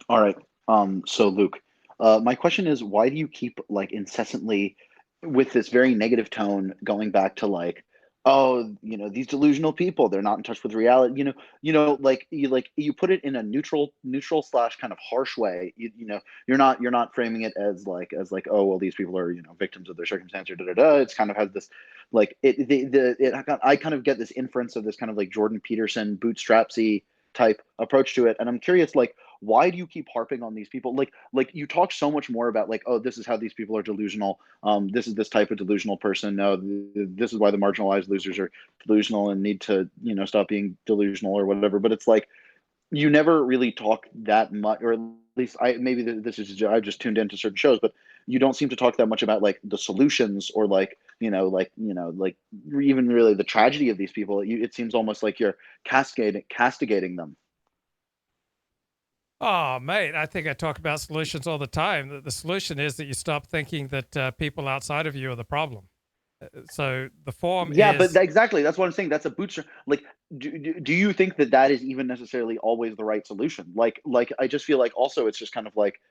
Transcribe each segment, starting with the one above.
All right. So Luke, my question is, why do you keep like incessantly with this very negative tone going back to like, oh, these delusional people, they're not in touch with reality. Like you put it in a neutral slash kind of harsh way. You're not framing it as like, oh, well, these people are, victims of their circumstance or da da da. It's kind of has this like I kind of get this inference of this kind of like Jordan Peterson bootstrapsy type approach to it. And I'm curious, like, why do you keep harping on these people? Like you talk so much more about like, oh, this is how these people are delusional. This is this type of delusional person. No, this is why the marginalized losers are delusional and need to, stop being delusional or whatever. But it's like you never really talk that much, or at least I maybe this is I just tuned into certain shows, but you don't seem to talk that much about like the solutions or like like even really the tragedy of these people. It seems almost like you're castigating them. Oh, mate, I think I talk about solutions all the time. The solution is that you stop thinking that people outside of you are the problem. So the form Yeah, but is exactly. That's what I'm saying. That's a bootstrap. Like, do you think that that is even necessarily always the right solution? Like I just feel like also it's just kind of like,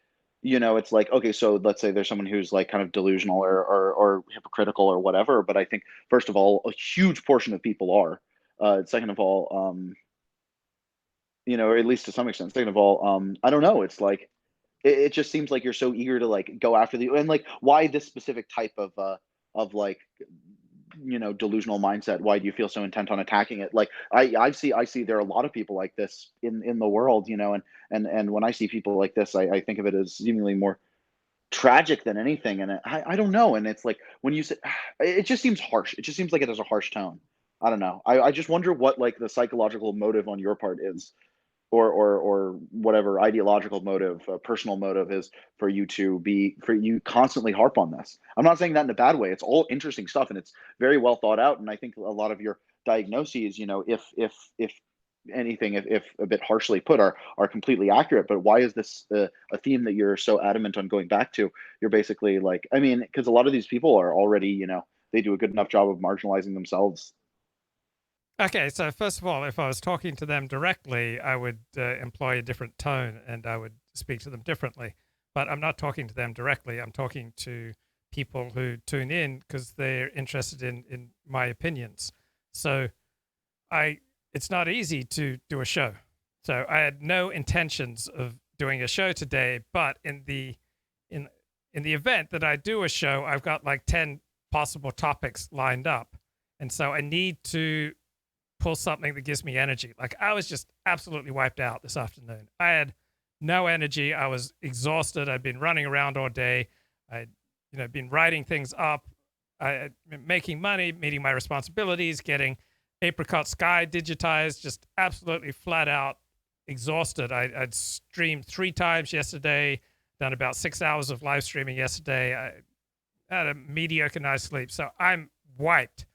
it's like, okay, so let's say there's someone who's like kind of delusional or hypocritical or whatever. But I think first of all, a huge portion of people are. Second of all, or at least to some extent. Second of all, I don't know. It's like it just seems like you're so eager to like go after the and like why this specific type of like delusional mindset. Why do you feel so intent on attacking it? Like I see there are a lot of people like this in the world, and when I see people like this, I think of it as seemingly more tragic than anything. And I don't know. And it's like when you say it just seems harsh. It just seems like it has a harsh tone. I don't know. I just wonder what like the psychological motive on your part is, or whatever ideological motive, personal motive is for you constantly harp on this. I'm not saying that in a bad way. It's all interesting stuff and it's very well thought out. And I think a lot of your diagnoses, if anything, if a bit harshly put, are completely accurate. But why is this a theme that you're so adamant on going back to? You're basically like, I mean, because a lot of these people are already, they do a good enough job of marginalizing themselves. okay. So first of all, if I was talking to them directly, I would employ a different tone and I would speak to them differently. But I'm not talking to them directly. I'm talking to people who tune in because they're interested in my opinions. So I it's not easy to do a show. So I had no intentions of doing a show today, but in in the event that I do a show, I've got like 10 possible topics lined up. And so I need to pull something that gives me energy. Like I was just absolutely wiped out this afternoon. I had no energy. I was exhausted. I'd been running around all day. I'd been writing things up. I had been making money, meeting my responsibilities, getting Apricot Sky digitized, just absolutely flat out exhausted. I'd streamed 3 times yesterday, done about 6 hours of live streaming yesterday. I had a mediocre night's sleep. So I'm wiped.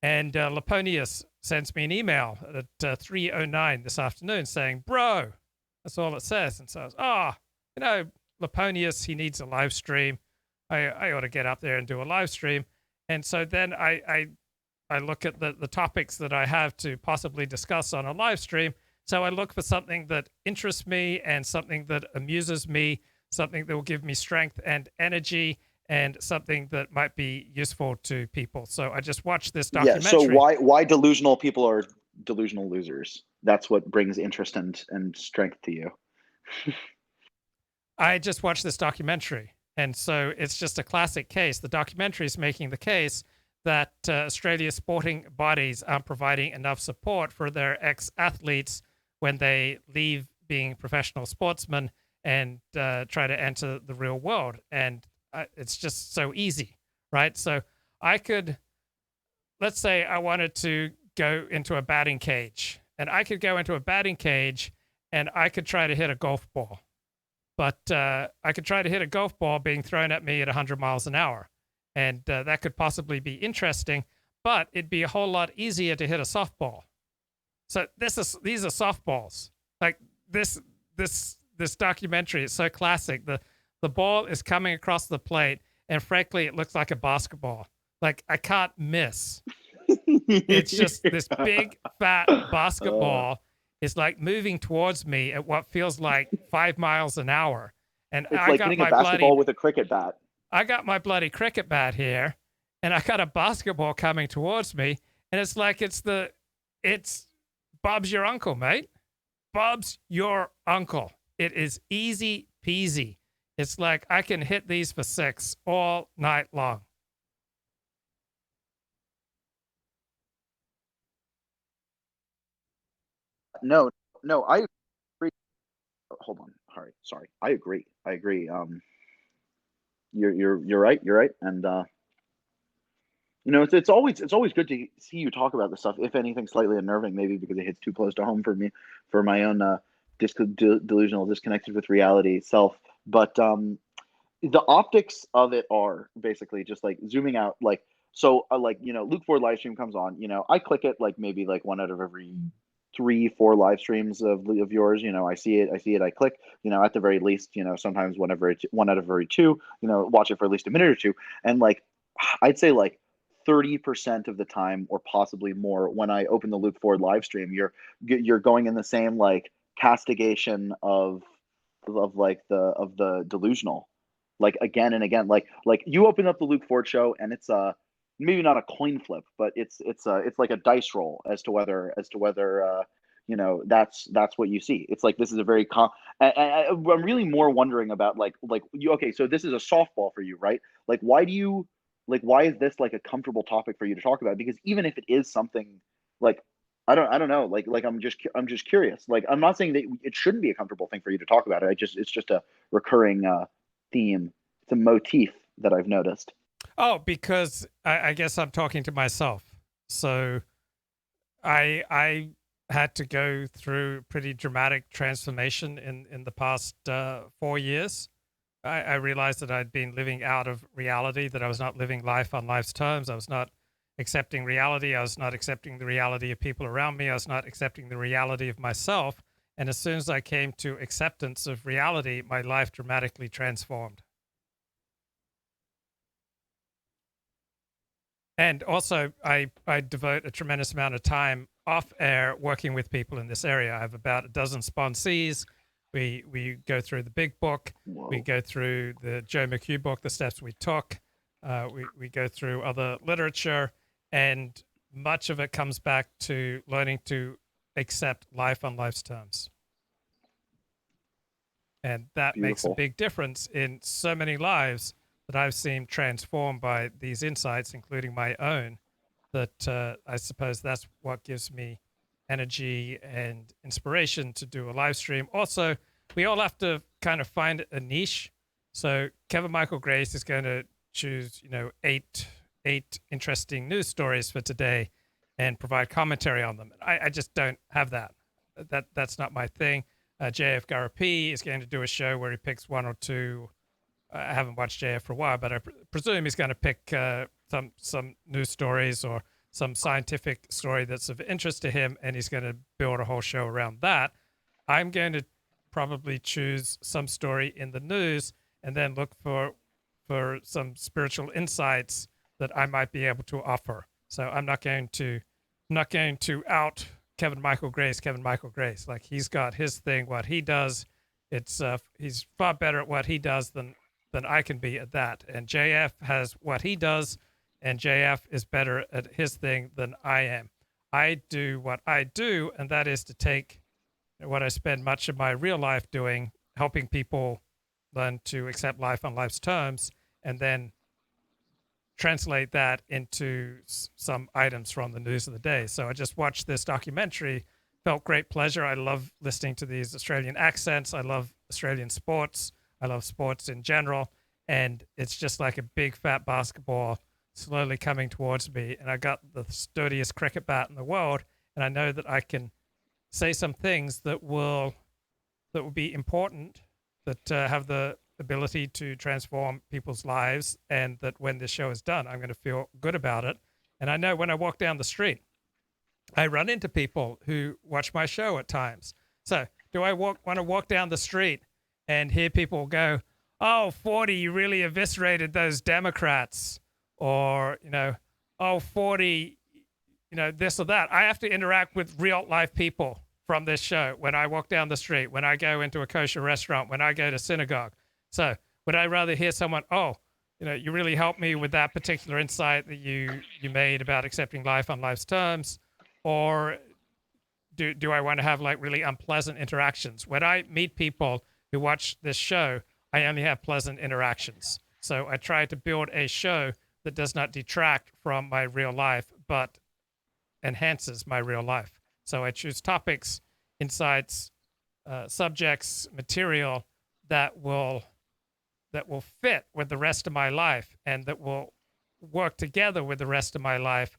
And Laponius sends me an email at 3:09 this afternoon saying, bro, that's all it says. And so I was, Laponius, he needs a live stream. I ought to get up there and do a live stream. And so then I look at the topics that I have to possibly discuss on a live stream. So I look for something that interests me and something that amuses me, something that will give me strength and energy, and something that might be useful to people. So I just watched this Yeah. So documentary. why delusional people are delusional losers? That's what brings interest and strength to you. I just watched this documentary. And so it's just a classic case. The documentary is making the case that Australia's sporting bodies aren't providing enough support for their ex athletes when they leave being professional sportsmen and try to enter the real world. And it's just so easy, right? So I could, let's say I wanted to go into a batting cage, and I could go into a batting cage and I could try to hit a golf ball. But I could try to hit a golf ball being thrown at me at 100 miles an hour. And that could possibly be interesting, but it'd be a whole lot easier to hit a softball. So these are softballs. Like this documentary is so classic. The ball is coming across the plate, and frankly, it looks like a basketball. Like I can't miss. It's just this big fat uh, basketball, is like moving towards me at what feels like 5 miles an hour. And It's like hitting a basketball with a cricket bat. I got my bloody cricket bat here, and I got a basketball coming towards me, and it's like it's Bob's your uncle, mate. Bob's your uncle. It is easy peasy. It's like I can hit these for 6 all night long. No, no, I agree. Hold on, Harry. Sorry, I agree. I agree. You're right. You're right. And it's always good to see you talk about this stuff. If anything, slightly unnerving, maybe because it hits too close to home for me, for my own delusional, disconnected with reality self. But the optics of it are basically just like zooming out, like so, like Luke Ford live stream comes on. I click it like maybe like one out of every 3, 4 live streams of yours. I see it, I click. At the very least, sometimes whenever it's one out of every two. Watch it for at least a minute or two, and like I'd say like 30% of the time, or possibly more, when I open the Luke Ford live stream, you're going in the same like castigation of the delusional, like again and again. Like you open up the Luke Ford show, and it's maybe not a coin flip, but it's like a dice roll as to whether that's what you see. It's like this is a very I'm really more wondering about like you. Okay, so this is a softball for you, right? Like why is this like a comfortable topic for you to talk about? Because even if it is something like I don't know, like I'm just curious. Like I'm not saying that it shouldn't be a comfortable thing for you to talk about it. It's just a recurring theme. It's a motif that I've noticed. Oh, because I guess I'm talking to myself. So I had to go through pretty dramatic transformation in the past 4 years. I realized that I'd been living out of reality, that I was not living life on life's terms. I was not accepting reality. I was not accepting the reality of people around me. I was not accepting the reality of myself. And as soon as I came to acceptance of reality, my life dramatically transformed. And also, I devote a tremendous amount of time off air working with people in this area. I have about a dozen sponsees. We go through the big book. Whoa. We go through the Joe McHugh book, The Steps We Took. We go through other literature, and much of it comes back to learning to accept life on life's terms. And that makes a Beautiful. big difference in so many lives that I've seen transformed by these insights, including my own, that I suppose that's what gives me energy and inspiration to do a live stream. Also, we all have to kind of find a niche. So Kevin Michael Grace is going to choose, eight interesting news stories for today and provide commentary on them. I just don't have that. That's not my thing. JF Garapi is going to do a show where he picks one or two. I haven't watched JF for a while, but I presume he's going to pick some news stories or some scientific story that's of interest to him, and he's going to build a whole show around that. I'm going to probably choose some story in the news and then look for some spiritual insights that I might be able to offer. So I'm not going to out Kevin Michael Grace. Like, he's got his thing, what he does. It's he's far better at what he does than I can be at that. And JF has what he does, and JF is better at his thing than I am. I do what I do, and that is to take what I spend much of my real life doing, helping people learn to accept life on life's terms, and then translate that into some items from the news of the day. So I just watched this documentary, felt great pleasure. I love listening to these Australian accents. I love Australian sports. I love sports in general. And it's just like a big fat basketball slowly coming towards me. And I got the sturdiest cricket bat in the world. And I know that I can say some things that will be important, that have the ability to transform people's lives, and that when this show is done, I'm going to feel good about it. And I know when I walk down the street, I run into people who watch my show at times. So do I want to walk down the street and hear people go, "Oh, 40, you really eviscerated those Democrats," or, "Oh, 40, this or that"? I have to interact with real life people from this show when I walk down the street, when I go into a kosher restaurant, when I go to synagogue. So would I rather hear someone, oh, you really helped me with that particular insight that you made about accepting life on life's terms, or do I want to have like really unpleasant interactions? When I meet people who watch this show, I only have pleasant interactions. So I try to build a show that does not detract from my real life, but enhances my real life. So I choose topics, insights, subjects, material that will fit with the rest of my life and that will work together with the rest of my life,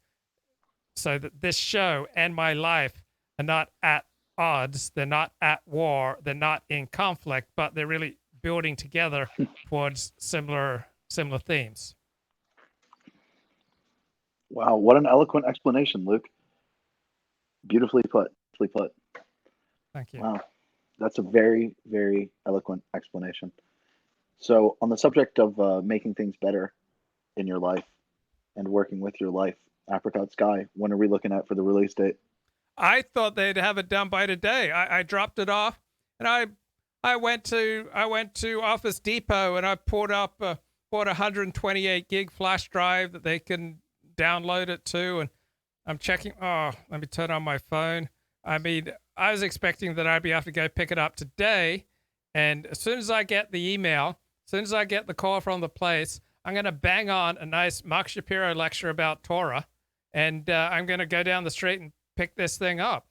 so that this show and my life are not at odds, they're not at war, they're not in conflict, but they're really building together towards similar themes. Wow, what an eloquent explanation, Luke. Beautifully put. Beautifully put. Thank you. Wow, that's a very, very eloquent explanation. So, on the subject of making things better in your life and working with your life, Apricot Sky, when are we looking at for the release date? I thought they'd have it done by today. I dropped it off, and I went to Office Depot and I bought a 128 gig flash drive that they can download it to, and I'm checking. Oh, let me turn on my phone. I mean, I was expecting that I'd be able to go pick it up today, and as soon as I get the email, as soon as I get the call from the place, I'm going to bang on a nice Mark Shapiro lecture about Torah, and I'm going to go down the street and pick this thing up.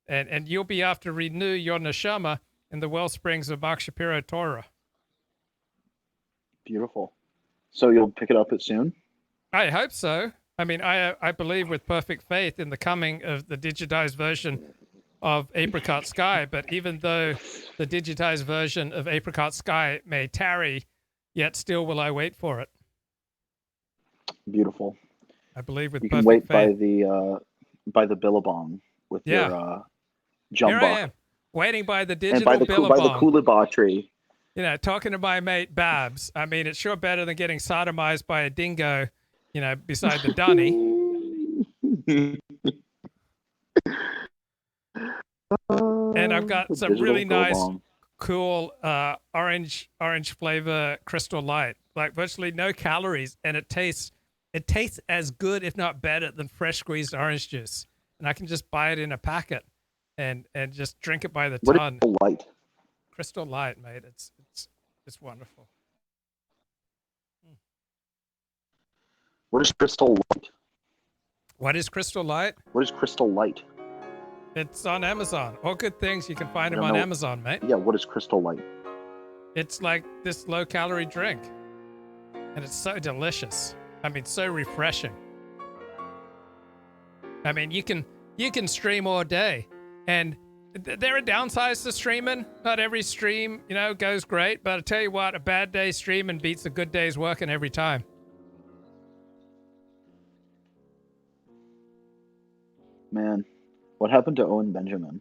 And you'll be able to renew your neshama in the well springs of Mark Shapiro Torah. Beautiful. So you'll pick it up soon? I hope so. I mean, I believe with perfect faith in the coming of the digitized version of Apricot Sky, but even though the digitized version of Apricot Sky may tarry, yet still will I wait for it. Beautiful. I believe with you perfect can wait faith. by the Billabong with your Here I jumbuck. am, waiting by the digital And by the Billabong. Coolibah tree. Talking to my mate Babs. I mean, it's sure better than getting sodomized by a dingo, beside the dunny. And I've got some really nice, cool orange flavor Crystal Light, like virtually no calories, and it tastes as good, if not better, than fresh squeezed orange juice. And I can just buy it in a packet and just drink it by the ton. What is Light? Crystal Light, mate. It's wonderful. What is Crystal Light? What is Crystal Light? What is Crystal Light? It's on Amazon. All good things, you can find them on Amazon, mate. Yeah, what is Crystal Light? It's like this low-calorie drink, and it's so delicious. I mean, so refreshing. I mean, you can stream all day, and there are downsides to streaming. Not every stream, goes great, but I tell you what, a bad day streaming beats a good day's working every time. Man, what happened to Owen Benjamin?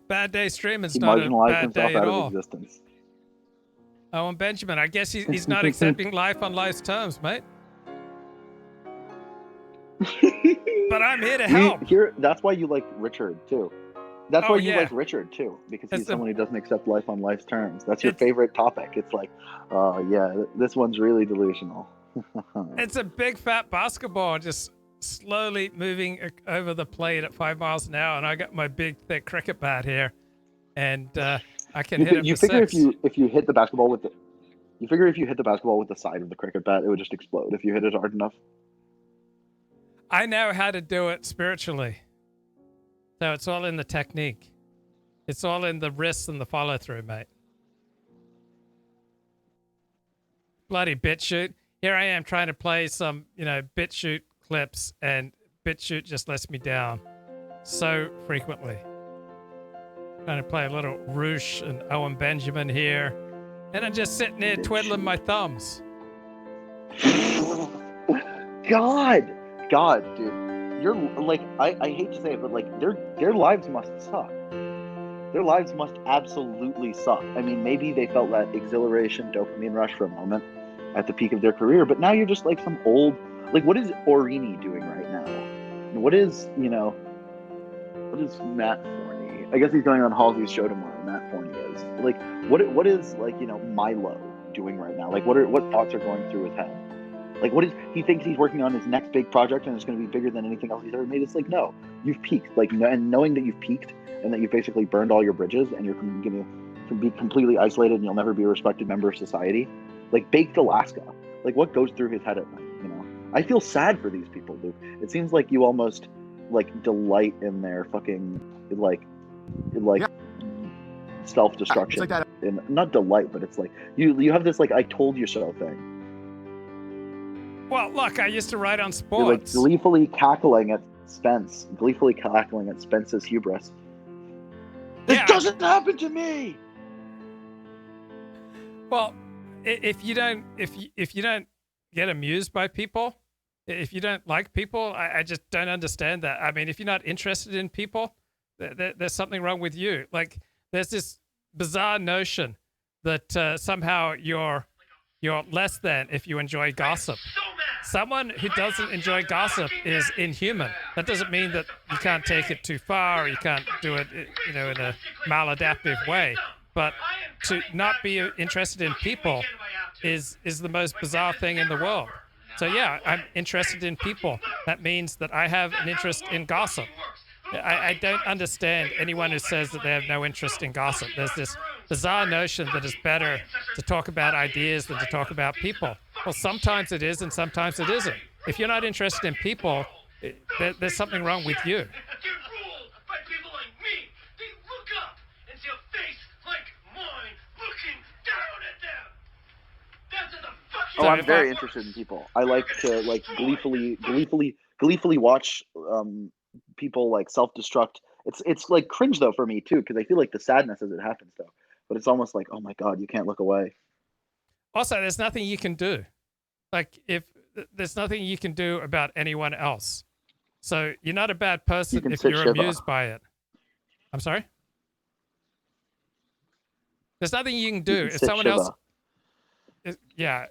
Bad day streaming's He not a marginalized bad himself day out at of all. existence. Owen Benjamin, I guess he's not accepting life on life's terms, mate. But I'm here to help. That's why you like Richard too. That's why you like Richard too, because he's someone who doesn't accept life on life's terms. That's your favorite topic. It's like, this one's really delusional. It's a big fat basketball just slowly moving over the plate at 5 miles an hour, and I got my big thick cricket bat here, and I can hit it. You for figure six. if you hit the basketball with the side of the cricket bat, it would just explode if you hit it hard enough. I know how to do it spiritually. So it's all in the technique. It's all in the wrists and the follow through, mate. Bloody BitChute. Here I am trying to play some, BitChute clips, and BitChute just lets me down so frequently. Trying to play a little Roosh and Owen Benjamin here, and I'm just sitting there twiddling my thumbs. God, dude, you're like, I hate to say it, but like their lives must suck. Their lives must absolutely suck. I mean, maybe they felt that exhilaration, dopamine rush for a moment at the peak of their career, but now you're just like some old, like, what is Orini doing right now? And what is, What is Matt Forney? I guess he's going on Halsey's show tomorrow. Matt Forney is like, what is like Milo doing right now? Like, what thoughts are going through his head? Like, what is he thinks he's working on his next big project and it's going to be bigger than anything else he's ever made? It's like, no, you've peaked. Like, and knowing that you've peaked and that you've basically burned all your bridges and you're going to be completely isolated and you'll never be a respected member of society. Like, baked Alaska. Like, what goes through his head at night? I feel sad for these people, Luke. It seems like you almost like delight in their fucking like Yeah. self-destruction. It's like that. And not delight, but it's like you have this like I told you so thing. Well, look, I used to write on You're like sports. gleefully cackling at Spence's hubris. This Yeah. doesn't happen to me. Well, if you don't get amused by people, if you don't like people, I just don't understand that. I mean, if you're not interested in people, there's something wrong with you. Like, there's this bizarre notion that somehow you're less than if you enjoy gossip. Someone who doesn't enjoy gossip is inhuman. That doesn't mean that you can't take it too far or you can't do it, in a maladaptive way. But to not be interested in people is the most bizarre thing in the world. So yeah, I'm interested in people. That means that I have an interest in gossip. I don't understand anyone who says that they have no interest in gossip. There's this bizarre notion that it's better to talk about ideas than to talk about people. Well, sometimes it is and sometimes it isn't. If you're not interested in people, there's something wrong with you. Oh, I'm very interested in people. I like to like gleefully watch people like self-destruct. It's like cringe though for me too, because I feel like the sadness as it happens though. But it's almost like, oh my God, you can't look away. Also, there's nothing you can do. Like, if there's nothing you can do about anyone else. So you're not a bad person if you're amused by it. I'm sorry? There's nothing you can do. If someone else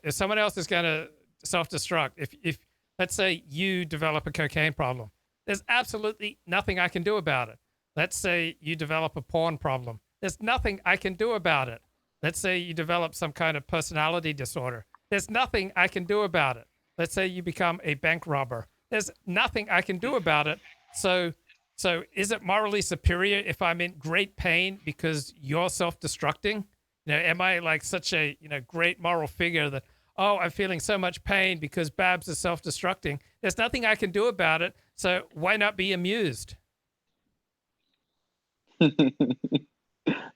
if someone else is going to self-destruct, if let's say you develop a cocaine problem, there's absolutely nothing I can do about it. Let's say you develop a porn problem. There's nothing I can do about it. Let's say you develop some kind of personality disorder. There's nothing I can do about it. Let's say you become a bank robber. There's nothing I can do about it. So is it morally superior if I'm in great pain because you're self-destructing? Am I like such a great moral figure that, oh, I'm feeling so much pain because Babs is self-destructing? There's nothing I can do about it, so why not be amused? It's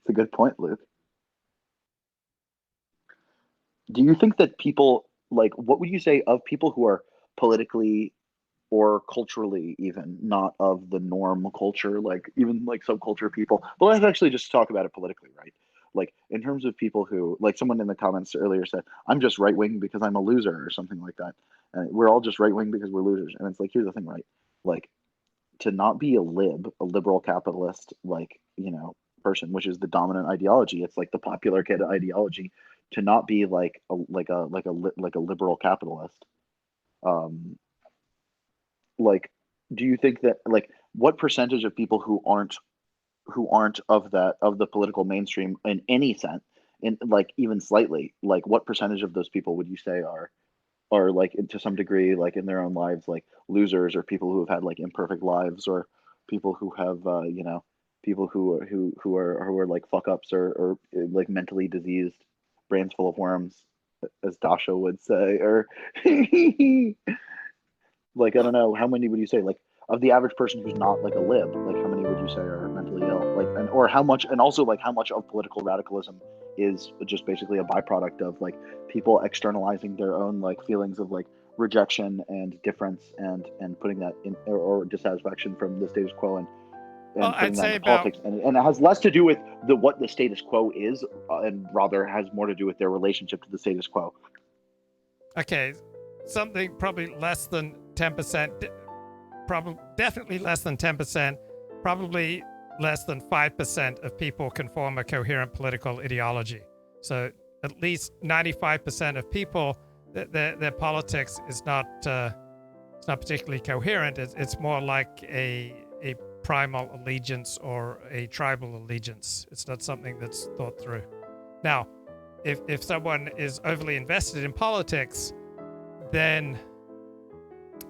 a good point, Luke. Do you think that people, like, what would you say of people who are politically or culturally even not of the norm culture, like even like subculture people? Well, let's actually just talk about it politically, right? Like, in terms of people who, like someone in the comments earlier said, I'm just right wing because I'm a loser or something like that. And we're all just right wing because we're losers. And it's like, here's the thing, right? Like, to not be a liberal capitalist, like, person, which is the dominant ideology. It's like the popular kid ideology. To not be like a liberal capitalist. Like, do you think that, like, what percentage of people who aren't of the political mainstream in any sense, in like even slightly, like what percentage of those people would you say are like to some degree, like in their own lives, like losers, or people who have had like imperfect lives, or people who have people who are like fuck ups, or like mentally diseased, brains full of worms, as Dasha would say, or like, I don't know, how many would you say, like, of the average person who's not like a lib, like how many would you say are mentally ill, like, and or how much, and also like how much of political radicalism is just basically a byproduct of like people externalizing their own like feelings of like rejection and difference, and putting that in, or dissatisfaction from the status quo, and Well, putting I'd that say into politics, and it has less to do with what the status quo is, and rather has more to do with their relationship to the status quo. Okay, something probably less than 10%, probably definitely less than 10%, probably less than 5% of people can form a coherent political ideology. So at least 95% of people, their politics is not particularly coherent. It's more like a primal allegiance or a tribal allegiance. It's not something that's thought through. Now, if someone is overly invested in politics, then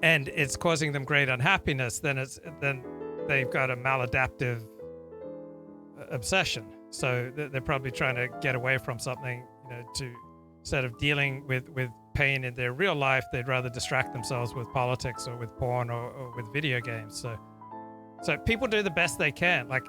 and it's causing them great unhappiness, then they've got a maladaptive obsession. So they're probably trying to get away from something, to instead of dealing with pain in their real life, they'd rather distract themselves with politics or with porn or with video games. So people do the best they can. Like,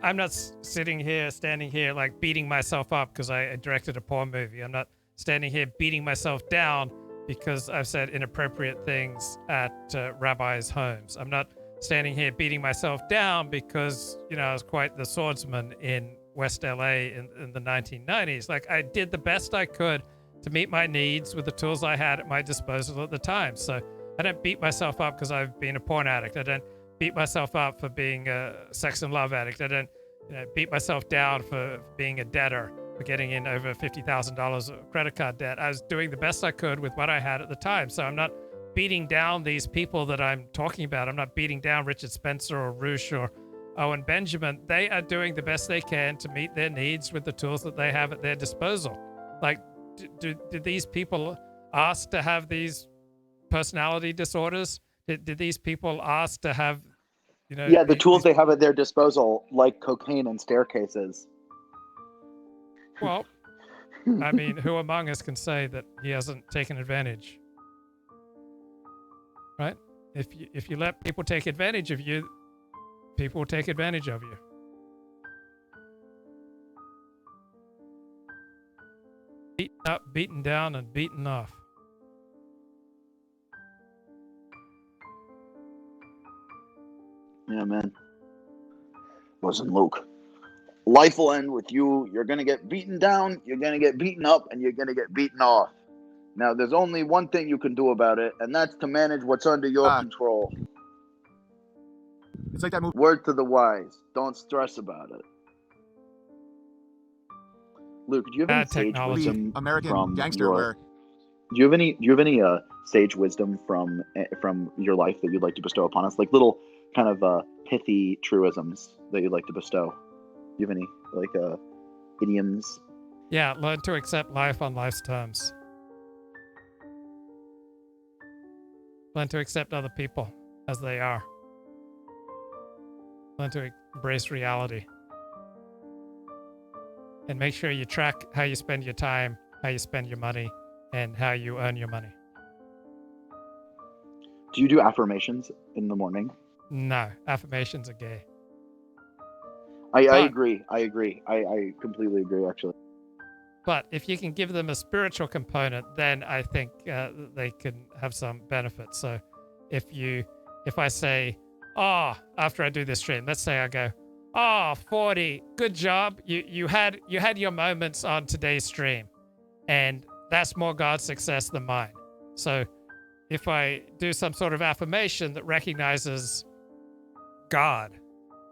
I'm not standing here, like beating myself up because I directed a porn movie. I'm not standing here beating myself down because I've said inappropriate things at rabbis' homes. I'm not standing here beating myself down because, I was quite the swordsman in West LA in the 1990s. Like, I did the best I could to meet my needs with the tools I had at my disposal at the time. So I don't beat myself up because I've been a porn addict. I don't beat myself up for being a sex and love addict. I don't beat myself down for being a debtor, for getting in over $50,000 of credit card debt. I was doing the best I could with what I had at the time. So I'm not beating down these people that I'm talking about. I'm not beating down Richard Spencer or Roosh or Owen Benjamin. They are doing the best they can to meet their needs with the tools that they have at their disposal. Like, did these people ask to have these personality disorders? Did these people ask to have, Yeah, the tools they have at their disposal, like cocaine and staircases. Well, I mean, who among us can say that he hasn't taken advantage? Right? If you let people take advantage of you, people will take advantage of you. Beaten up, beaten down, and beaten off. Yeah, man. Listen, Luke. Life will end with you. You're going to get beaten down, you're going to get beaten up, and you're going to get beaten off. Now, there's only one thing you can do about it, and that's to manage what's under your control. It's like that movie. Word to the wise. Don't stress about it. Luke, do you have any sage wisdom American from gangster your... Do you have any sage wisdom from your life that you'd like to bestow upon us? Like little kind of pithy truisms that you'd like to bestow. Do you have any idioms? Yeah, learn to accept life on life's terms. Learn to accept other people as they are. Learn to embrace reality. And make sure you track how you spend your time, how you spend your money, and how you earn your money. Do you do affirmations in the morning? No, affirmations are gay. I agree. I completely agree, actually. But if you can give them a spiritual component, then I think they can have some benefit. So if I say, after I do this stream, let's say I go, 40, good job. You had your moments on today's stream, and that's more God's success than mine. So if I do some sort of affirmation that recognizes God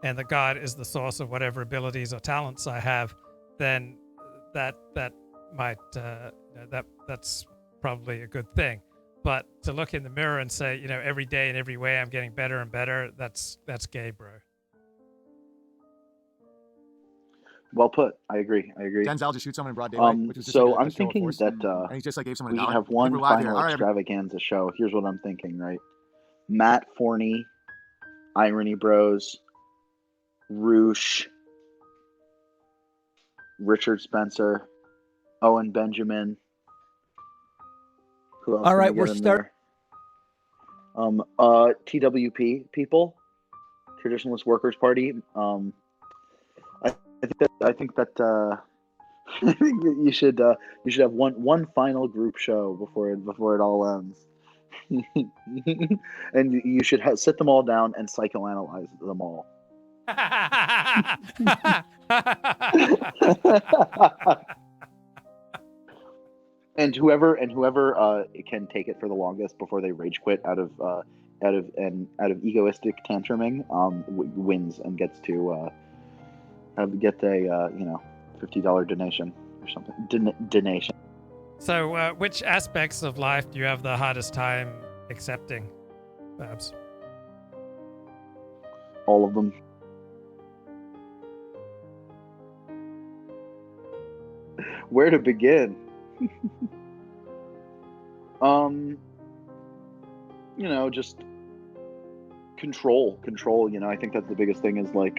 and that God is the source of whatever abilities or talents I have, then that might that's probably a good thing. But to look in the mirror and say, every day and every way I'm getting better and better, that's gay, bro. Well put. I agree. Denzel just shoots someone in broad daylight. So I'm thinking that and he just gave someone we $1. should have one final extravaganza show. Here's what I'm thinking, right? Matt Forney, Irony Bros, Roosh, Richard Spencer, Owen Benjamin. Who else? All right, we're starting. TWP people, Traditionalist Workers Party. I think that you should have one final group show before it all ends, and you should sit them all down and psychoanalyze them all. And whoever can take it for the longest before they rage quit out of egoistic tantruming wins and gets to get a $50 donation or something. Donation. So which aspects of life do you have the hardest time accepting, Babs? all of them. Where to begin? Just control. I think that's the biggest thing is like,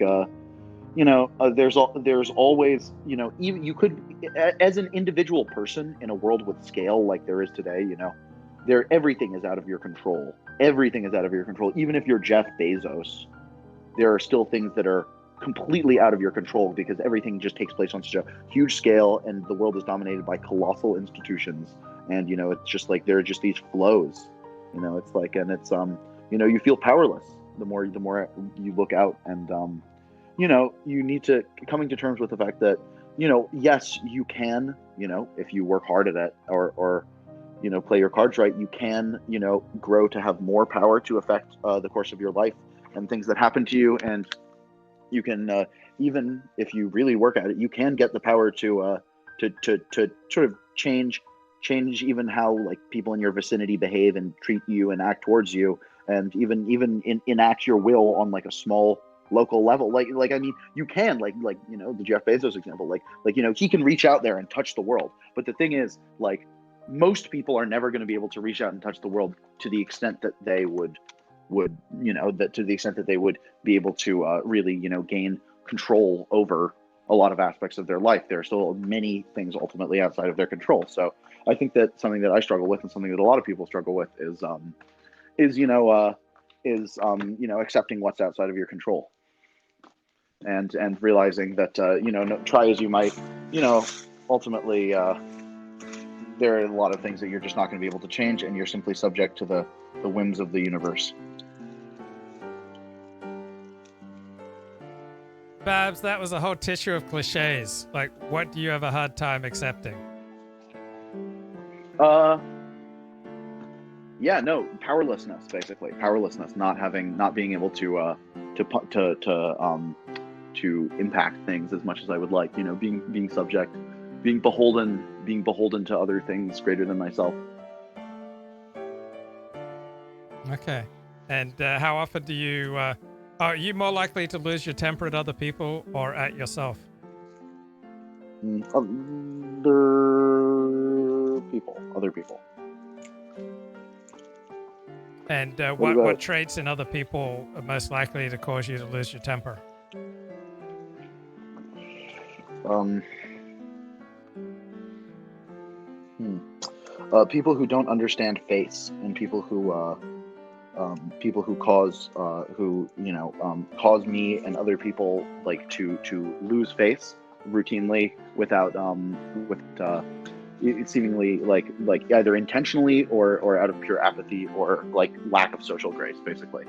there's always, even you could, as an individual person in a world with scale like there is today, everything is out of your control. Everything is out of your control. Even if you're Jeff Bezos, there are still things that are completely out of your control because everything just takes place on such a huge scale, and the world is dominated by colossal institutions. And it's just like there are just these flows. It's like, and it's you feel powerless the more you look out, and you need to coming to terms with the fact that yes, you can, if you work hard at it, or play your cards right, you can grow to have more power to affect the course of your life and things that happen to you. And you can even if you really work at it, you can get the power to sort of change even how like people in your vicinity behave and treat you and act towards you, and even enact your will on like a small local level. Like I mean, you can like the Jeff Bezos example, like he can reach out there and touch the world. But the thing is, like, most people are never going to be able to reach out and touch the world to the extent that they would to the extent that they would be able to really gain control over a lot of aspects of their life. There are still many things ultimately outside of their control. So I think that something that I struggle with, and something that a lot of people struggle with, is accepting what's outside of your control, and realizing that try as you might, ultimately there are a lot of things that you're just not going to be able to change, and you're simply subject to the whims of the universe. Babs, that was a whole tissue of cliches. Like, what do you have a hard time accepting? Powerlessness, basically. Powerlessness, not being able to impact things as much as I would like. Being subject, being beholden to other things greater than myself. Okay. And how often do you? Are you more likely to lose your temper at other people or at yourself? Other people. And what traits in other people are most likely to cause you to lose your temper? People who don't understand face, and people who cause me and other people like to lose face routinely without seemingly like either intentionally or out of pure apathy or like lack of social grace, basically.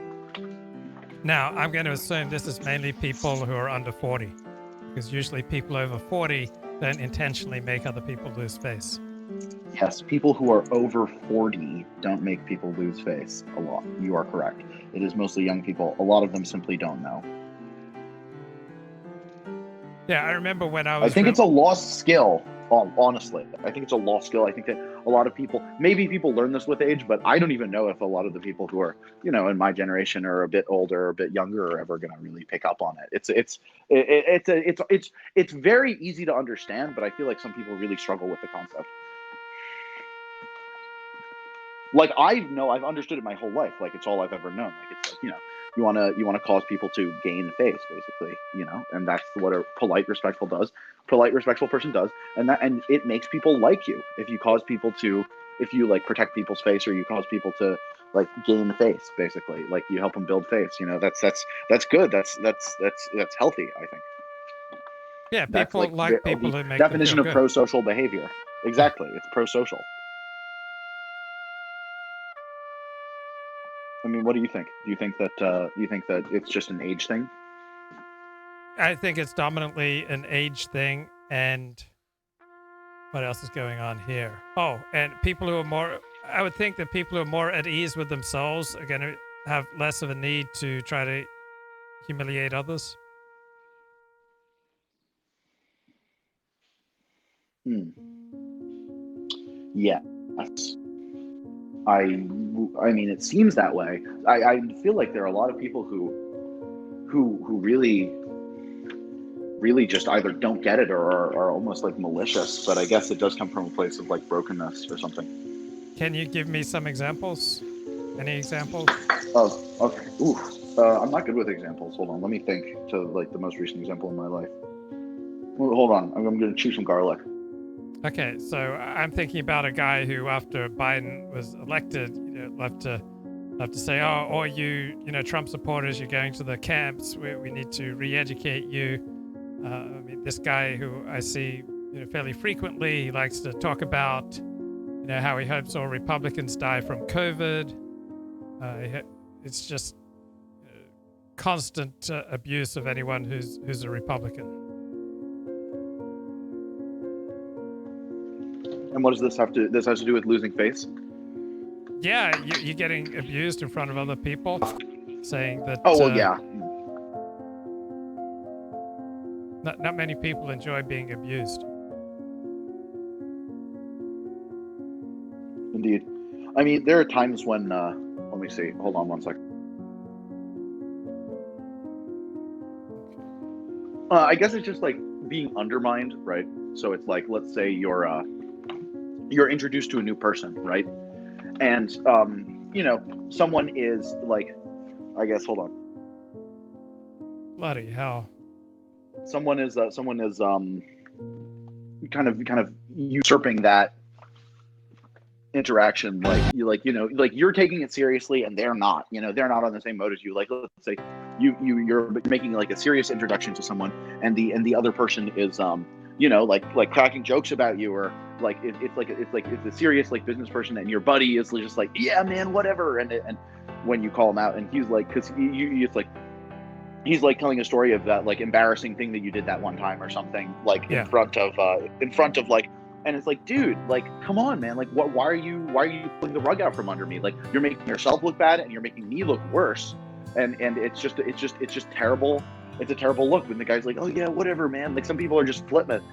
Now, I'm going to assume this is mainly people who are under 40, because usually people over 40 don't intentionally make other people lose face. Yes, people who are over 40 don't make people lose face a lot. You are correct. It is mostly young people. A lot of them simply don't know. Yeah, I remember when I was... I think it's a lost skill, honestly. I think it's a lost skill. I think that a lot of people, maybe people learn this with age, but I don't even know if a lot of the people who are, in my generation or a bit older or a bit younger are ever going to really pick up on it. It's very easy to understand, but I feel like some people really struggle with the concept. Like I've understood it my whole life. Like it's all I've ever known. Like it's like, you want to cause people to gain face, basically, and that's what a polite, respectful person does, and it makes people like you if you like protect people's face, or you cause people to like gain face, basically, like you help them build face. That's good. That's healthy, I think. Yeah, people like people who make definition them of feel good. pro-social behavior. Exactly, it's pro-social. I mean, what do you think? Do you think that it's just an age thing? I think it's dominantly an age thing, and what else is going on here? Oh, and people who are more... I would think that people who are more at ease with themselves are going to have less of a need to try to humiliate others. Yes. I mean, it seems that way. I feel like there are a lot of people who who really just either don't get it or are almost like malicious. But I guess it does come from a place of like brokenness or something. Can you give me some examples? Any examples? Oh, okay. Ooh, I'm not good with examples. Hold on, let me think to like the most recent example in my life. Well, hold on, I'm going to chew some garlic. Okay, so I'm thinking about a guy who, after Biden was elected, love to say, oh, all you Trump supporters, you're going to the camps. We need to re-educate you. I mean, this guy who I see fairly frequently, he likes to talk about how he hopes all Republicans die from COVID. It's just constant abuse of anyone who's a Republican. And what does this have to? This has to do with losing face. Yeah, you're getting abused in front of other people, saying that. Oh well, yeah. Not many people enjoy being abused. Indeed. I mean, there are times when. Let me see. Hold on one second. I guess it's just like being undermined, right? So it's like, let's say you're introduced to a new person, right? And someone is like, I guess, hold on. Bloody hell. Someone is kind of usurping that interaction, like you're taking it seriously and they're not, they're not on the same mode as you. Like, let's say you're making like a serious introduction to someone, and the other person is like cracking jokes about you, or like it's a serious like business person, and your buddy is just like, yeah man, whatever, and when you call him out, and he's like, because it's like he's like telling a story of that like embarrassing thing that you did that one time or something, like in front of like, and it's like, dude, like, come on, man, like, why are you pulling the rug out from under me? Like, you're making yourself look bad and you're making me look worse, and it's just terrible. It's a terrible look when the guy's like, oh yeah, whatever, man. Like, some people are just flippant,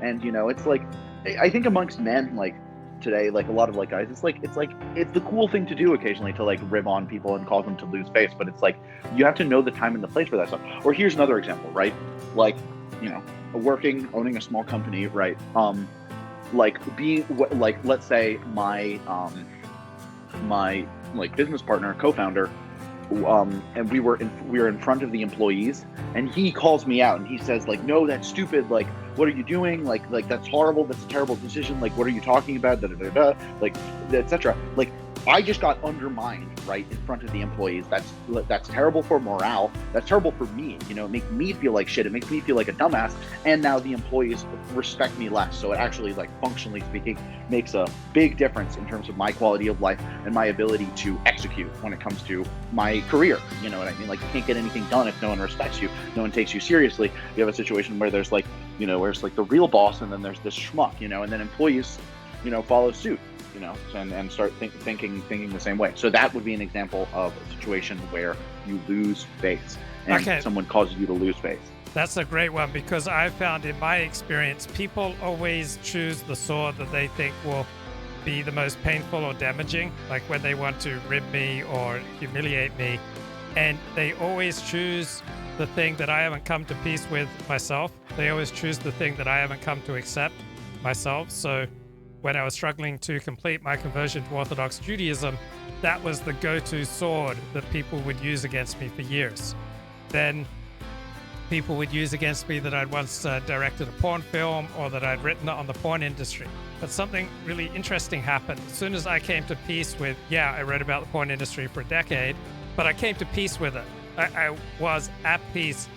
and it's like, I think amongst men, like today, like a lot of like guys, it's the cool thing to do occasionally to like rib on people and cause them to lose face, but it's like you have to know the time and the place for that stuff. Or here's another example, right? Like, owning a small company, right? Like being like, let's say my like business partner, co-founder, and we were in front of the employees, and he calls me out and he says like, no, that's stupid, like, what are you doing, like that's horrible, that's a terrible decision, like, what are you talking about, da, da, da, da, like, etc. Like, I just got undermined right in front of the employees. That's terrible for morale. That's terrible for me. It makes me feel like shit. It makes me feel like a dumbass. And now the employees respect me less. So it actually, like, functionally speaking, makes a big difference in terms of my quality of life and my ability to execute when it comes to my career. You know what I mean? Like, you can't get anything done if no one respects you, no one takes you seriously. You have a situation where there's like, where it's like the real boss, and then there's this schmuck, and then employees, follow suit. And start thinking the same way. So that would be an example of a situation where you lose face, and someone causes you to lose face. That's a great one, because I found in my experience, people always choose the sword that they think will be the most painful or damaging, like when they want to rib me or humiliate me, and they always choose the thing that I haven't come to peace with myself. They always choose the thing that I haven't come to accept myself. So when I was struggling to complete my conversion to Orthodox Judaism, that was the go-to sword that people would use against me for years. Then people would use against me that I'd once directed a porn film, or that I'd written on the porn industry. But something really interesting happened. As soon as I came to peace with, I wrote about the porn industry for a decade, but I came to peace with it. I was at peace.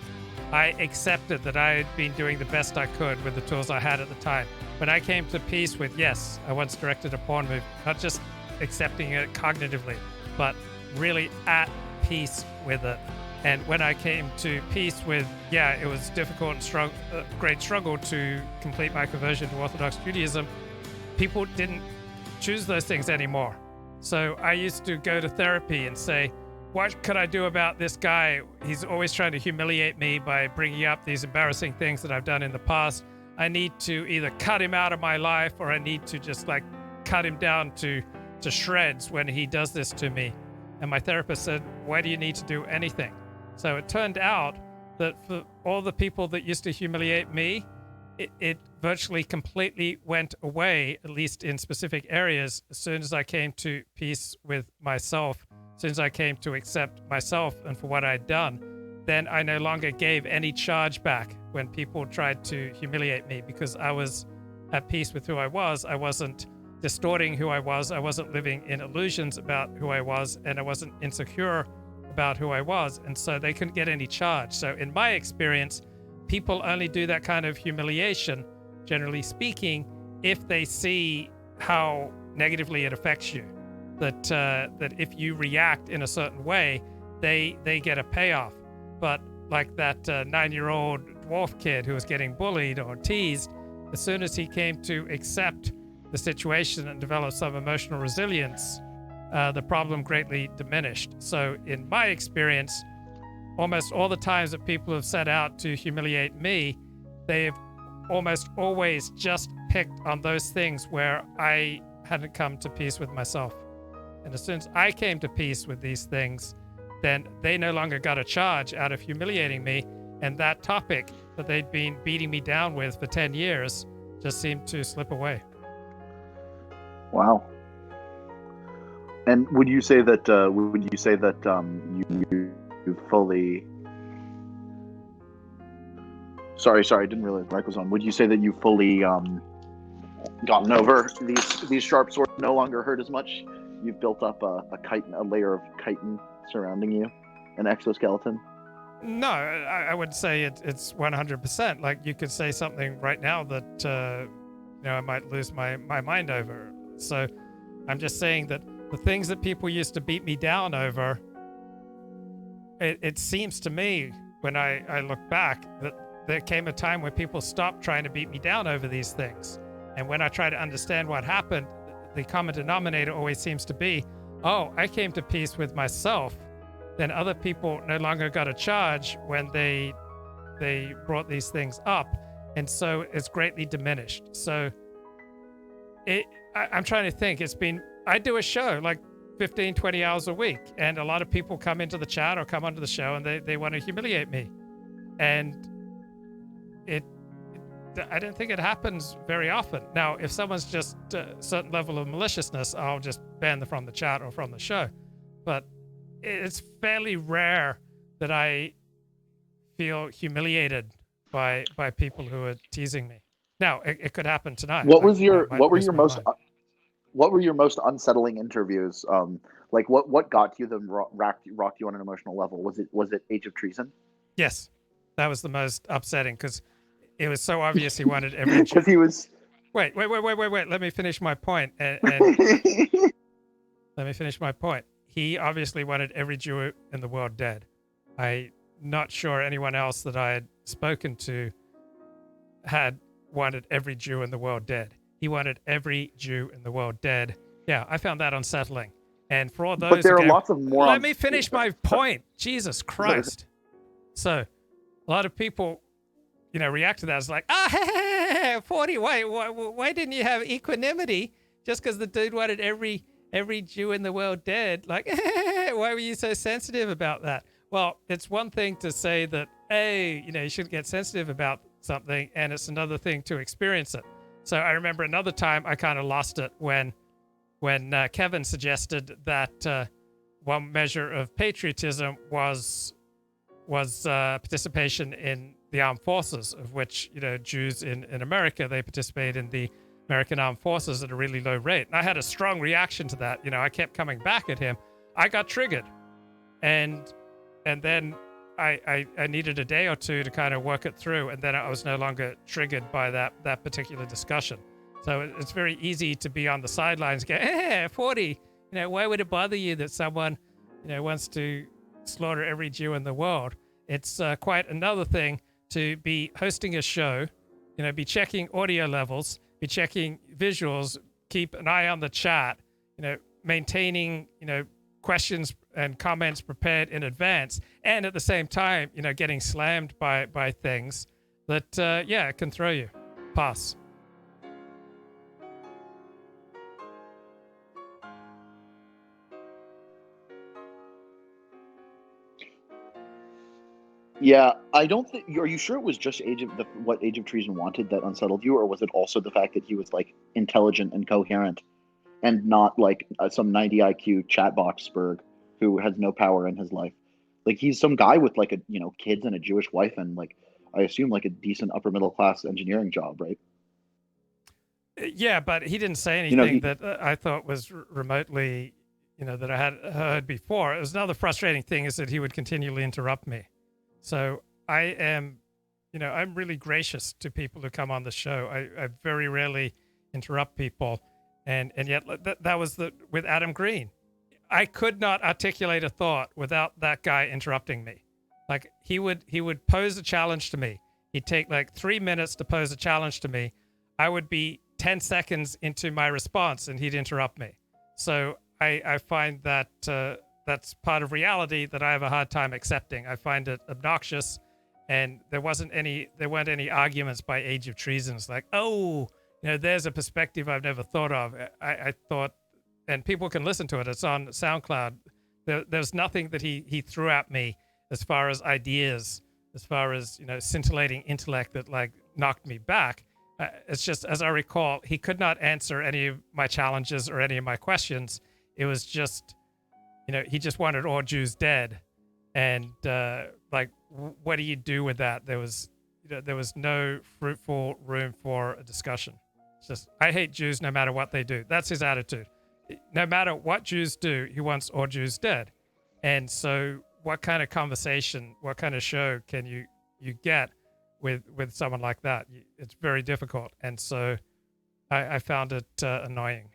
I accepted that I had been doing the best I could with the tools I had at the time. When I came to peace with, yes, I once directed a porn movie, not just accepting it cognitively, but really at peace with it. And when I came to peace with, it was difficult and great struggle to complete my conversion to Orthodox Judaism, people didn't choose those things anymore. So I used to go to therapy and say, what could I do about this guy? He's always trying to humiliate me by bringing up these embarrassing things that I've done in the past. I need to either cut him out of my life, or I need to just like cut him down to shreds when he does this to me. And my therapist said, why do you need to do anything? So it turned out that for all the people that used to humiliate me, it virtually completely went away, at least in specific areas, as soon as I came to peace with myself, as soon as I came to accept myself and for what I'd done. Then I no longer gave any charge back when people tried to humiliate me, because I was at peace with who I was. I wasn't distorting who I was. I wasn't living in illusions about who I was, and I wasn't insecure about who I was. And so they couldn't get any charge. So in my experience, people only do that kind of humiliation, generally speaking, if they see how negatively it affects you. That if you react in a certain way, they get a payoff. But like that 9-year-old dwarf kid who was getting bullied or teased, as soon as he came to accept the situation and develop some emotional resilience, the problem greatly diminished. So in my experience, almost all the times that people have set out to humiliate me, they've almost always just picked on those things where I hadn't come to peace with myself. And as soon as I came to peace with these things, then they no longer got a charge out of humiliating me. And that topic that they'd been beating me down with for 10 years just seemed to slip away. Wow. And would you say that you fully? Sorry, I didn't realize the mic was on. Would you say that you fully gotten over these sharp swords no longer hurt as much? You've built up a layer of chitin surrounding you, an exoskeleton. No, I would say it's 100%. Like you could say something right now that I might lose my mind over. So I'm just saying that the things that people used to beat me down over, it seems to me when I look back that there came a time when people stopped trying to beat me down over these things. And when I try to understand what happened, the common denominator always seems to be, oh, I came to peace with myself. Then other people no longer got a charge when they brought these things up. And so it's greatly diminished. So I'm trying to think. I do a show like 15, 20 hours a week. And a lot of people come into the chat or come onto the show and they want to humiliate me. And I don't think it happens very often. Now, if someone's just a certain level of maliciousness, I'll just ban them from the chat or from the show. But it's fairly rare that I feel humiliated by people who are teasing me. Now, it could happen tonight. What were your most unsettling interviews? Like what got you rocked you on an emotional level? Was it Age of Treason? Yes, that was the most upsetting because it was so obvious he wanted every. Because he was. Wait. Let me finish my point. And let me finish my point. He obviously wanted every Jew in the world dead. I'm not sure anyone else that I had spoken to had wanted every Jew in the world dead. He wanted every Jew in the world dead. Yeah, I found that unsettling. And for all those, but there are lots of morons. Let me finish my point. Jesus Christ. So, a lot of people, react to that as like, 40. Why didn't you have equanimity? Just because the dude wanted every Jew in the world dead. Like, why were you so sensitive about that? Well, it's one thing to say that, hey, you shouldn't get sensitive about something, and it's another thing to experience it. So I remember another time I kind of lost it when Kevin suggested that one measure of patriotism was participation in the armed forces, of which Jews in America, they participate in the American armed forces at a really low rate. And I had a strong reaction to that. I kept coming back at him. I got triggered, and then I needed a day or two to kind of work it through, and then I was no longer triggered by that particular discussion. So it's very easy to be on the sidelines, go, 40. Why would it bother you that someone wants to slaughter every Jew in the world? It's quite another thing to be hosting a show, be checking audio levels, be checking visuals, keep an eye on the chat, maintaining, questions and comments prepared in advance, and at the same time, getting slammed by things that, it can throw you. Pass. Yeah, I don't think. Are you sure it was just what Age of Treason wanted that unsettled you, or was it also the fact that he was like intelligent and coherent, and not like some 90 IQ chatboxberg who has no power in his life? Like he's some guy with like kids and a Jewish wife and like I assume like a decent upper middle class engineering job, right? Yeah, but he didn't say You know, anything he, that I thought was remotely, that I had heard before. It was another frustrating thing is that he would continually interrupt me. So I am, I'm really gracious to people who come on the show. I very rarely interrupt people, and yet that was with Adam Green. I could not articulate a thought without that guy interrupting me. Like he would pose a challenge to me. He'd take like 3 minutes to pose a challenge to me. I would be 10 seconds into my response and he'd interrupt me. So I find that that's part of reality that I have a hard time accepting. I find it obnoxious, and there weren't any arguments by Age of Treason. It's like, oh, there's a perspective I've never thought of. I thought, and people can listen to it. It's on SoundCloud. There's nothing that he threw at me as far as ideas, as far as scintillating intellect that like knocked me back. It's just, as I recall, he could not answer any of my challenges or any of my questions. It was just, he just wanted all Jews dead, and what do you do with that? There was no fruitful room for a discussion. It's just, I hate Jews no matter what they do. That's his attitude. No matter what Jews do, he wants all Jews dead. And so, what kind of conversation, what kind of show can you get with someone like that? It's very difficult, and so I found it annoying.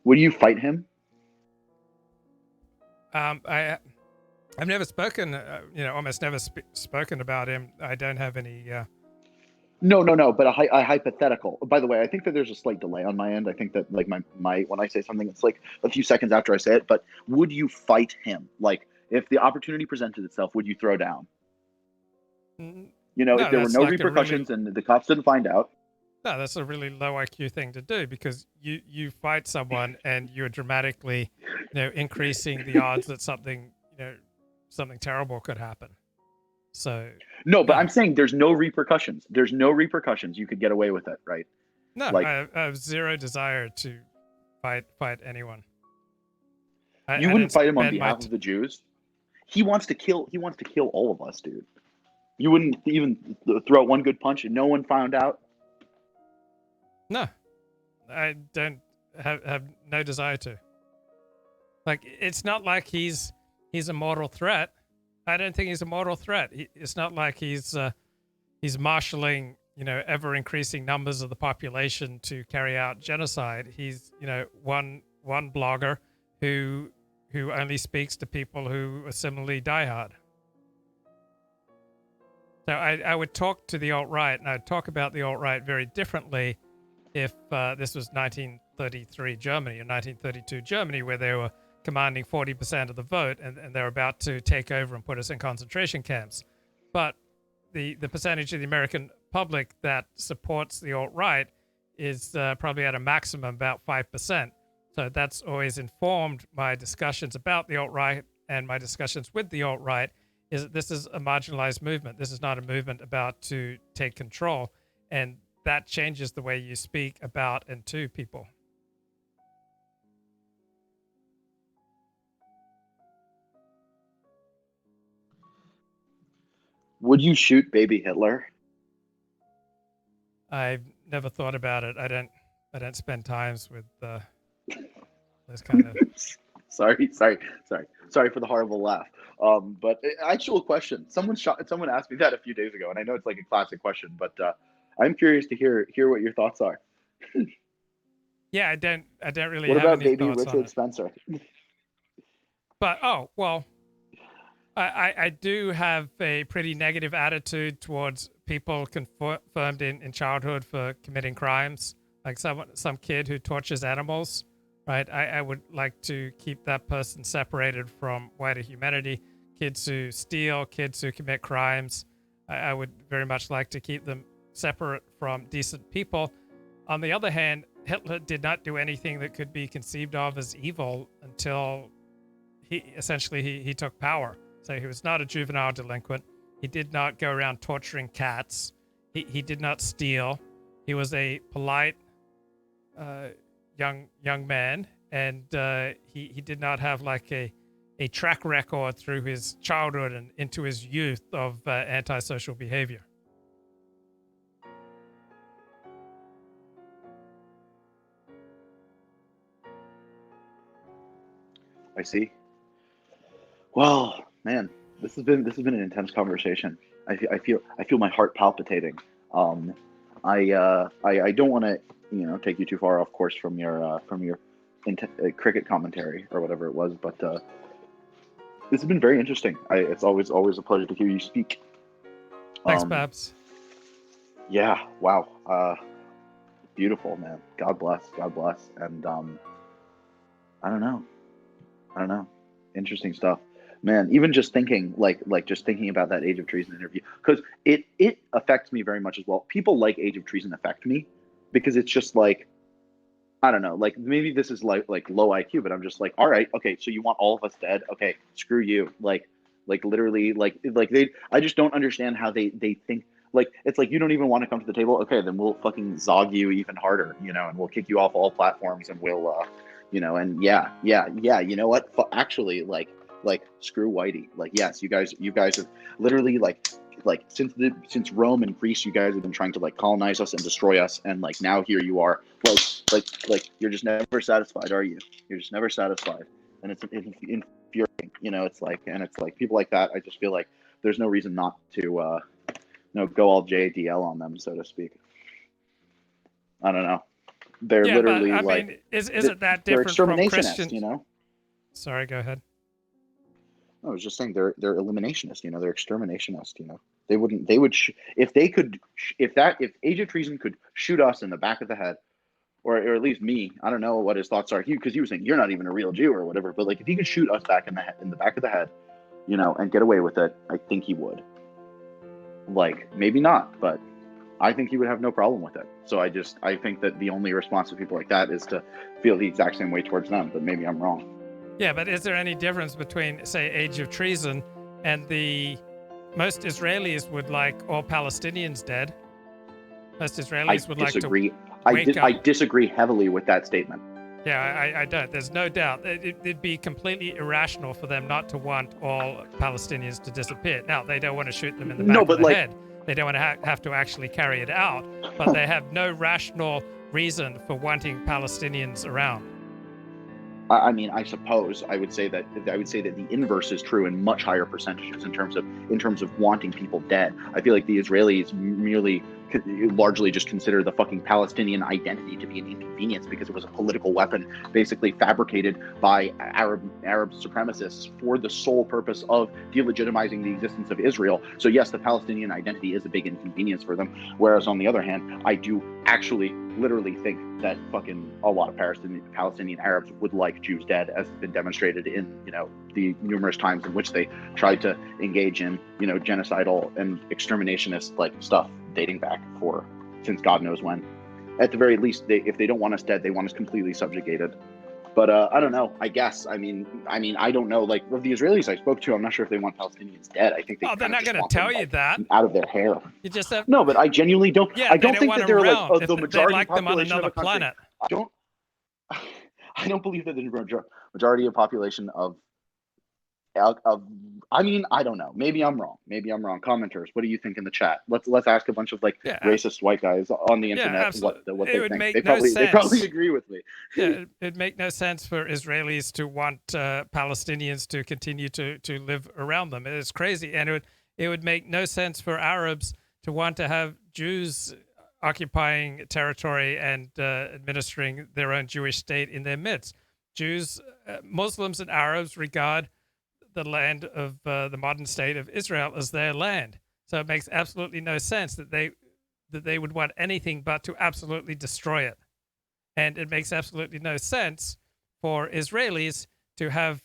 would you fight him? I've never spoken, almost never spoken about him. I don't have any. No, but a hypothetical. By the way, I think that there's a slight delay on my end. I think that like my when I say something, it's like a few seconds after I say it. But would you fight him? Like if the opportunity presented itself, would you throw down? No, if there were that's no like repercussions and the cops didn't find out. No, that's a really low IQ thing to do, because you fight someone and you're dramatically, increasing the odds that something terrible could happen. So No, but I'm saying there's no repercussions. There's no repercussions. You could get away with it, right? No, Like I have zero desire to fight anyone. you wouldn't fight him on behalf of the Jews. He wants to kill all of us, dude. You wouldn't even throw one good punch and no one found out. No, I don't have no desire to. Like, it's not like he's a mortal threat. I don't think he's a mortal threat. It's not like he's marshaling, ever increasing numbers of the population to carry out genocide. He's, one blogger who only speaks to people who are similarly diehard. So I would talk to the alt-right, and I'd talk about the alt-right very differently if this was 1933 Germany or 1932 Germany, where they were commanding 40% of the vote, and they're about to take over and put us in concentration camps. But the percentage of the American public that supports the alt-right is probably at a maximum about 5%. So that's always informed my discussions about the alt-right, and my discussions with the alt-right is that this is a marginalized movement. This is not a movement about to take control. And that changes the way you speak about and to people. Would you shoot baby Hitler? I've never thought about it. I don't spend times with this kind of. Sorry for the horrible laugh. But actual question. Someone asked me that a few days ago, and I know it's like a classic question, but I'm curious to hear what your thoughts are. Yeah, I don't really what have about any baby thoughts on Richard it. Spencer? But I do have a pretty negative attitude towards people confirmed in childhood for committing crimes, like some kid who tortures animals, right? I would like to keep that person separated from wider humanity. Kids who steal, kids who commit crimes, I would very much like to keep them separate from decent people. On the other hand, Hitler did not do anything that could be conceived of as evil until he took power. So he was not a juvenile delinquent. He did not go around torturing cats. He did not steal. He was a polite young man, and he did not have like a track record through his childhood and into his youth of antisocial behavior. I see. Well, man, this has been an intense conversation. I feel my heart palpitating. I don't want to take you too far off course from your cricket commentary or whatever it was, but this has been very interesting. It's always a pleasure to hear you speak. Thanks, Babs. Yeah. Wow. Beautiful, man. God bless. And I don't know. Interesting stuff, man. Even just thinking, like just thinking about that Age of Treason interview, because it affects me very much as well. People like Age of Treason affect me because it's just like, I don't know, like maybe this is like low IQ, but I'm just like, all right, okay, so you want all of us dead? Okay, screw you. Like literally, like I just don't understand how they think. Like, it's like, you don't even want to come to the table. Okay, then we'll fucking zog you even harder, and we'll kick you off all platforms, and we'll and yeah, you know what? Actually, like screw Whitey. Like, yes, you guys have literally like since Rome and Greece, you guys have been trying to like colonize us and destroy us, and like now here you are, like you're just never satisfied, are you? You're just never satisfied, and it's infuriating. It's like people like that. I just feel like there's no reason not to go all JDL on them, so to speak. I don't know. They're literally but, I mean, is it that different from Christians? Sorry, go ahead. I was just saying they're eliminationists. They're exterminationists. They would if Age of Treason could shoot us in the back of the head, or at least me. I don't know what his thoughts are. Because he was saying you're not even a real Jew or whatever. But like, if he could shoot us back in the back of the head, and get away with it, I think he would. Like, maybe not, but I think he would have no problem with it. So I think that the only response to people like that is to feel the exact same way towards them, but maybe I'm wrong. Yeah, but is there any difference between, say, Age of Treason and most Israelis would like all Palestinians dead? Most Israelis would disagree. like to I disagree heavily with that statement. Yeah, I don't. There's no doubt. It'd be completely irrational for them not to want all Palestinians to disappear. Now, they don't want to shoot them in the back of the head. They don't want to have to actually carry it out, but they have no rational reason for wanting Palestinians around. I mean, I suppose I would say that the inverse is true in much higher percentages in terms of wanting people dead. I feel like the Israelis largely just consider the fucking Palestinian identity to be an inconvenience because it was a political weapon basically fabricated by Arab supremacists for the sole purpose of delegitimizing the existence of Israel. So yes, the Palestinian identity is a big inconvenience for them. Whereas on the other hand, I do actually literally think that fucking a lot of Palestinian Arabs would like Jews dead, as has been demonstrated in the numerous times in which they tried to engage in genocidal and exterminationist like stuff dating back since God knows when. At the very least, if they don't want us dead, they want us completely subjugated. But I don't know. I guess. I mean, I don't know. Like, of the Israelis I spoke to, I'm not sure if they want Palestinians dead. I think they're not going to tell you that out of their hair. You just have... No, but I genuinely don't. Yeah, I don't think that they're around. Like the majority like them on another planet. I don't believe that the majority of population of. I mean, I don't know. Maybe I'm wrong. Commenters, what do you think in the chat? Let's ask a bunch of racist white guys on the internet what they think. They probably agree with me. Yeah, it'd make no sense for Israelis to want Palestinians to continue to live around them. It's crazy, and it would make no sense for Arabs to want to have Jews occupying territory and administering their own Jewish state in their midst. Jews, Muslims, and Arabs regard the land of the modern state of Israel as their land. So it makes absolutely no sense that they would want anything but to absolutely destroy it. And it makes absolutely no sense for Israelis to have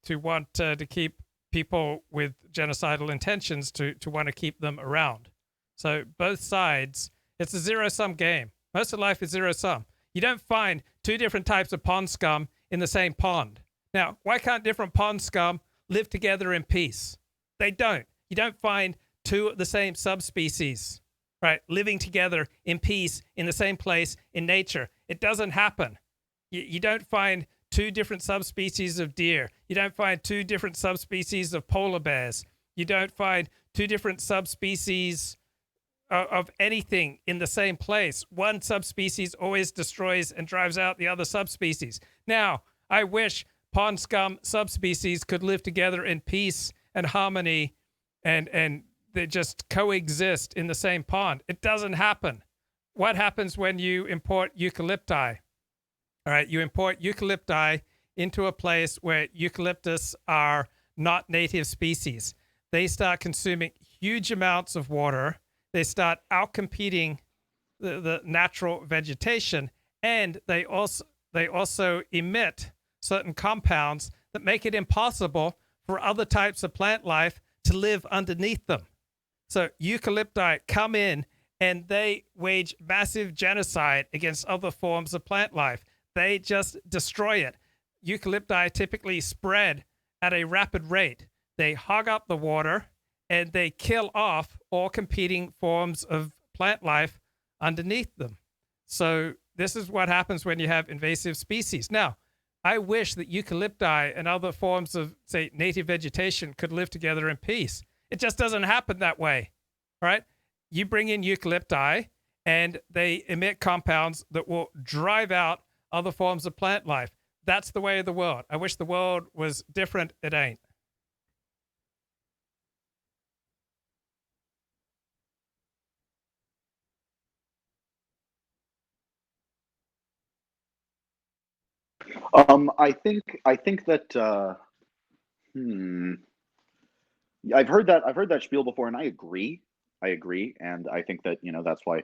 to want to keep people with genocidal intentions to want to keep them around. So both sides, it's a zero-sum game. Most of life is zero-sum. You don't find two different types of pond scum in the same pond. Now, why can't different pond scum live together in peace? They don't. You don't find two of the same subspecies, right, living together in peace in the same place in nature. It doesn't happen. You don't find two different subspecies of deer. You don't find two different subspecies of polar bears. You don't find two different subspecies of anything in the same place. One subspecies always destroys and drives out the other subspecies. Now, I wish pond scum subspecies could live together in peace and harmony and they just coexist in the same pond. It doesn't happen. What happens when you import eucalypti? All right, you import eucalypti into a place where eucalyptus are not native species. They start consuming huge amounts of water. They start outcompeting the natural vegetation, and they also emit certain compounds that make it impossible for other types of plant life to live underneath them. So eucalypti come in and they wage massive genocide against other forms of plant life. They just destroy it. Eucalypti typically spread at a rapid rate. They hog up the water and they kill off all competing forms of plant life underneath them. So this is what happens when you have invasive species. Now, I wish that eucalypti and other forms of, say, native vegetation could live together in peace. It just doesn't happen that way, right? You bring in eucalypti and they emit compounds that will drive out other forms of plant life. That's the way of the world. I wish the world was different. It ain't. I think that I've heard that spiel before, and I agree. I agree, and I think that that's why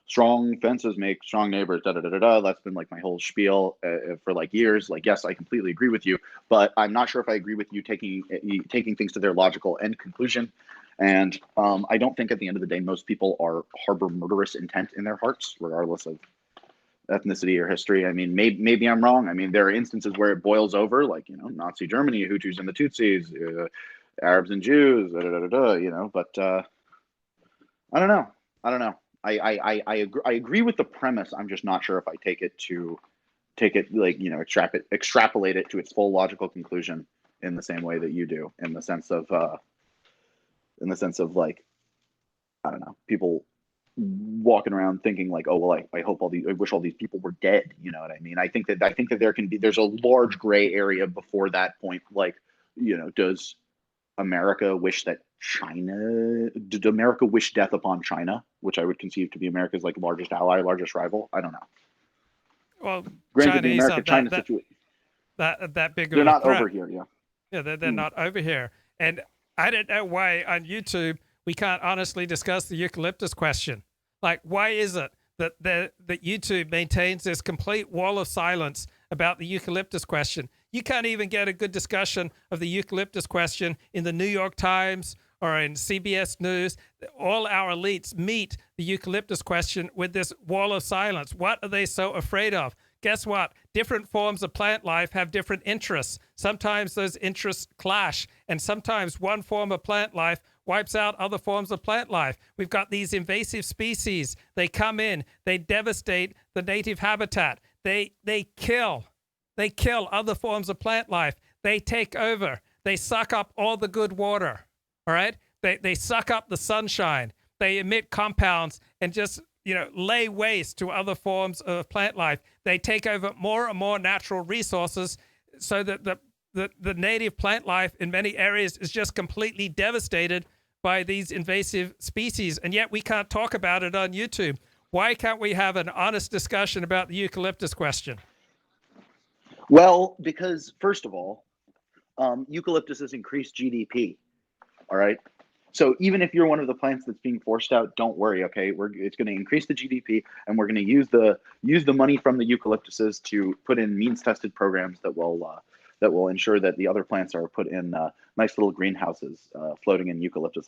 strong fences make strong neighbors. Da da da da da. That's been like my whole spiel for like years. Like, yes, I completely agree with you, but I'm not sure if I agree with you taking things to their logical end conclusion. And I don't think at the end of the day most people harbor murderous intent in their hearts, regardless of ethnicity or history. I mean, maybe I'm wrong. I mean, there are instances where it boils over, like Nazi Germany, Hutus and the Tutsis, Arabs and Jews, da, da, da, da, But I don't know. I agree with the premise. I'm just not sure if I take it like extrapolate it to its full logical conclusion in the same way that you do, in the sense of like, I don't know, people walking around thinking like, oh well, I wish all these people were dead. You know what I mean? I think that there's a large gray area before that point. Like, does America wish that did America wish death upon China, which I would conceive to be America's like largest ally, largest rival? I don't know. Well, granted, Chinese the America-China situation, that big of they're a not threat. over here. Yeah, They're not over here. And I don't know why on YouTube we can't honestly discuss the eucalyptus question. Like, why is it that YouTube maintains this complete wall of silence about the eucalyptus question? You can't even get a good discussion of the eucalyptus question in the New York Times or in CBS News. All our elites meet the eucalyptus question with this wall of silence. What are they so afraid of? Guess what? Different forms of plant life have different interests. Sometimes those interests clash, and sometimes one form of plant life wipes out other forms of plant life. We've got these invasive species. They come in, they devastate the native habitat. They kill other forms of plant life. They take over. They suck up all the good water. All right? They suck up the sunshine. They emit compounds and just lay waste to other forms of plant life. They take over more and more natural resources, so that the native plant life in many areas is just completely devastated by these invasive species. And yet we can't talk about it on YouTube. Why can't we have an honest discussion about the eucalyptus question? Well, because first of all, eucalyptus has increased GDP. All right. So even if you're one of the plants that's being forced out, don't worry. Okay, it's going to increase the GDP, and we're going to use the money from the eucalyptuses to put in means-tested programs that will ensure that the other plants are put in nice little greenhouses floating in eucalyptus